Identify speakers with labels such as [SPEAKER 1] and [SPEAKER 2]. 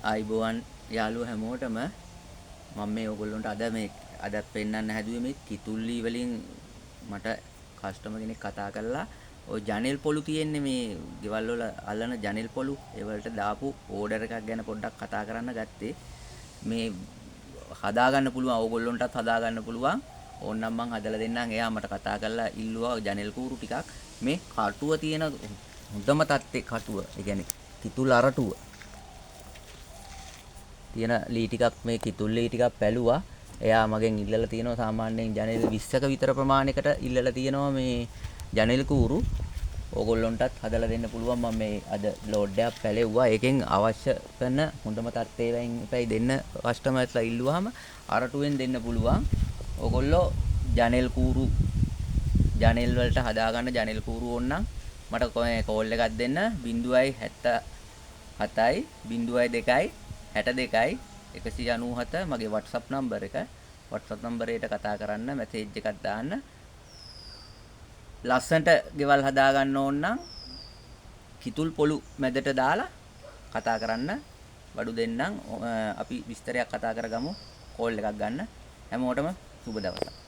[SPEAKER 1] ආයිබෝවන් යාළුවෝ හැමෝටම මම මේ ඔයගොල්ලන්ට අද පෙන්නන්න හැදුවේ මේ කිතුල්ලි වලින් මට කස්ටමර් කෙනෙක් කතා කරලා ඔය ජනෙල් පොළු තියෙන්නේ මේ ගෙවල් වල අල්ලන ජනෙල් පොළු ඒ වලට දාපු ඕඩර් එකක් ගැන පොඩ්ඩක් කතා කරන්න ගත්තේ මේ හදාගන්න පුළුවන් ඕගොල්ලන්ටත් හදාගන්න පුළුවන් ඕනනම් මං හදලා දෙන්නම් එයා මට කතා කරලා ඉල්ලුවා ජනෙල් කූරු ටිකක් මේ කටුව තියෙන හොඳම තත්ත්වේ කටුව ඒ කියන්නේ කිතුල් අරටුව තියෙන ලී ටිකක් මේ කිතුල් ලී ටිකක් පැලුවා. එයා මගෙන් ඉල්ලලා තියෙනවා සාමාන්‍යයෙන් ජනෙල් 20ක විතර ප්‍රමාණයකට ඉල්ලලා තියෙනවා මේ ජනෙල් කූරු. ඕගොල්ලොන්ටත් හදලා දෙන්න පුළුවන්. මම මේ අද ලෝඩ් එකක් පැලෙව්වා. ඒකෙන් අවශ්‍ය කරන හොඳම තත්ත්වයෙන් ඉපයි දෙන්න කස්ටමර්ස්ලා ඉල්ලුවාම අරටුවෙන් දෙන්න පුළුවන්. ඕගොල්ලෝ ජනෙල් කූරු ජනෙල් වලට හදාගන්න ජනෙල් කූරු ඕනනම් මට කෝල් එකක් දෙන්න 077යි 02යි 62යි 197 මගේ WhatsApp නම්බර් එක. WhatsApp නම්බරයට කතා කරන්න මැසේජ් එකක් දාන්න. ලස්සන්ට ගෙවල් හදා ගන්න ඕන නම් කිතුල් පොළු මැදට දාලා කතා කරන්න. බඩු දෙන්නම් අපි විස්තරයක් කතා කරගමු. කෝල් එකක් ගන්න. හැමෝටම සුබ දවසක්.